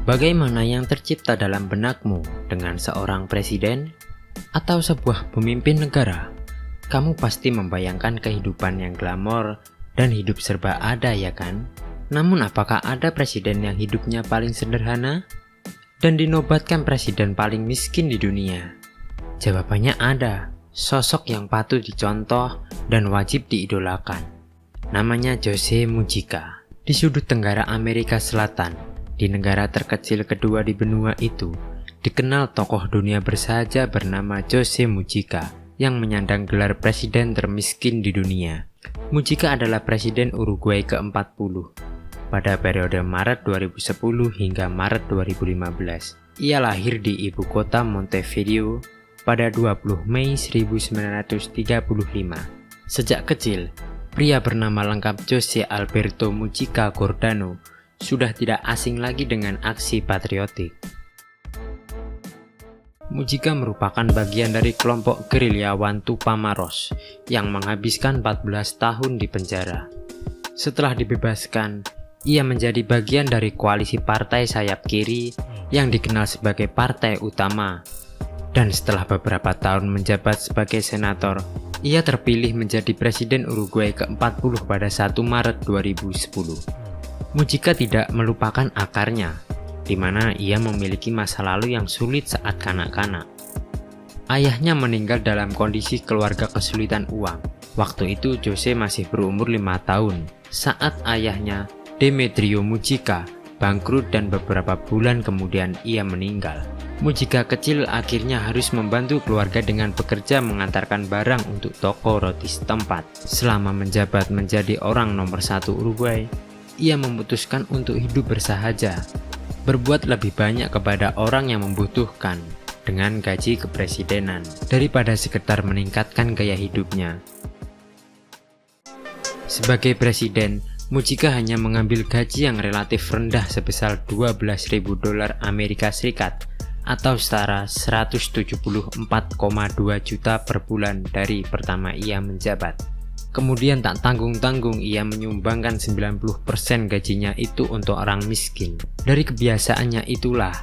Bagaimana yang tercipta dalam benakmu dengan seorang presiden atau sebuah pemimpin negara? Kamu pasti membayangkan kehidupan yang glamor dan hidup serba ada, ya kan? Namun apakah ada presiden yang hidupnya paling sederhana dan dinobatkan presiden paling miskin di dunia? Jawabannya ada, sosok yang patut dicontoh dan wajib diidolakan. Namanya Jose Mujica. Di sudut tenggara Amerika Selatan, di negara terkecil kedua di benua itu, dikenal tokoh dunia bersahaja bernama Jose Mujica yang menyandang gelar presiden termiskin di dunia. Mujica adalah presiden Uruguay ke-40 pada periode Maret 2010 hingga Maret 2015. Ia lahir di ibu kota Montevideo pada 20 Mei 1935. Sejak kecil, pria bernama lengkap Jose Alberto Mujica Giordano sudah tidak asing lagi dengan aksi patriotik. Mujica merupakan bagian dari kelompok gerilyawan Tupamaros yang menghabiskan 14 tahun di penjara. Setelah dibebaskan, ia menjadi bagian dari koalisi partai sayap kiri yang dikenal sebagai Partai Utama. Dan setelah beberapa tahun menjabat sebagai senator, ia terpilih menjadi presiden Uruguay ke-40 pada 1 Maret 2010. Mujica tidak melupakan akarnya, di mana ia memiliki masa lalu yang sulit saat kanak-kanak. Ayahnya meninggal dalam kondisi keluarga kesulitan uang. Waktu itu Jose masih berumur 5 tahun saat ayahnya, Demetrio Mujica, bangkrut dan beberapa bulan kemudian ia meninggal. Mujica kecil akhirnya harus membantu keluarga dengan bekerja mengantarkan barang untuk toko roti setempat. Selama menjabat menjadi orang nomor 1 Uruguay, ia memutuskan untuk hidup bersahaja, berbuat lebih banyak kepada orang yang membutuhkan dengan gaji kepresidenan daripada sekedar meningkatkan gaya hidupnya. Sebagai presiden, Mujica hanya mengambil gaji yang relatif rendah sebesar $12.000 Amerika Serikat atau setara 174,2 juta per bulan dari pertama ia menjabat. Kemudian tak tanggung-tanggung ia menyumbangkan 90% gajinya itu untuk orang miskin. Dari kebiasaannya itulah,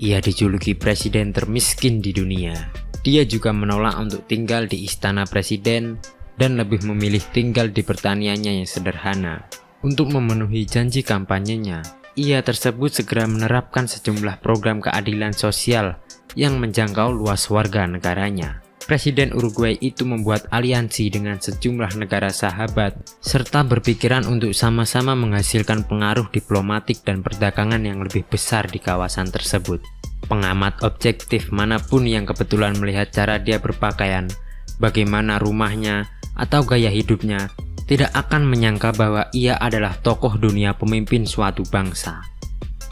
ia dijuluki presiden termiskin di dunia. Dia juga menolak untuk tinggal di istana presiden dan lebih memilih tinggal di pertaniannya yang sederhana. Untuk memenuhi janji kampanyenya, ia tersebut segera menerapkan sejumlah program keadilan sosial yang menjangkau luas warga negaranya. Presiden Uruguay itu membuat aliansi dengan sejumlah negara sahabat serta berpikiran untuk sama-sama menghasilkan pengaruh diplomatik dan perdagangan yang lebih besar di kawasan tersebut. Pengamat objektif manapun yang kebetulan melihat cara dia berpakaian, bagaimana rumahnya, atau gaya hidupnya, tidak akan menyangka bahwa ia adalah tokoh dunia pemimpin suatu bangsa.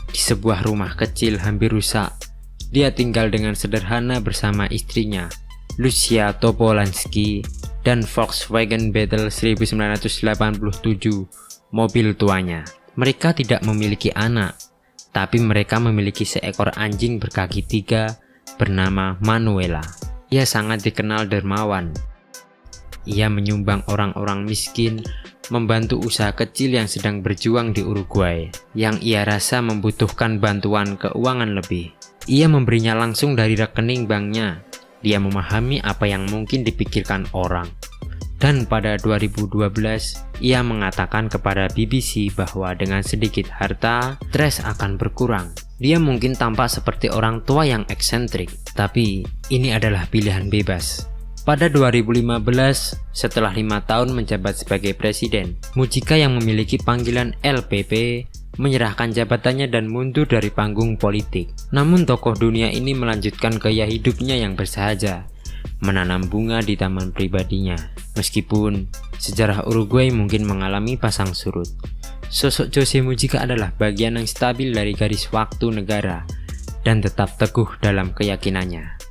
Di sebuah rumah kecil hampir rusak, dia tinggal dengan sederhana bersama istrinya, Lucia Topolansky, dan Volkswagen Beetle 1987, mobil tuanya. Mereka tidak memiliki anak, tapi mereka memiliki seekor anjing berkaki 3 bernama Manuela. Ia sangat dikenal dermawan. Ia menyumbang orang-orang miskin, membantu usaha kecil yang sedang berjuang di Uruguay, yang ia rasa membutuhkan bantuan keuangan lebih. Ia memberinya langsung dari rekening banknya. Dia memahami apa yang mungkin dipikirkan orang. Dan pada 2012, ia mengatakan kepada BBC bahwa dengan sedikit harta, stres akan berkurang. Dia mungkin tampak seperti orang tua yang eksentrik, tapi ini adalah pilihan bebas. Pada 2015, setelah 5 tahun menjabat sebagai presiden, Mujica yang memiliki panggilan LPP menyerahkan jabatannya dan mundur dari panggung politik. Namun tokoh dunia ini melanjutkan gaya hidupnya yang bersahaja, menanam bunga di taman pribadinya. Meskipun sejarah Uruguay mungkin mengalami pasang surut, sosok Jose Mujica adalah bagian yang stabil dari garis waktu negara dan tetap teguh dalam keyakinannya.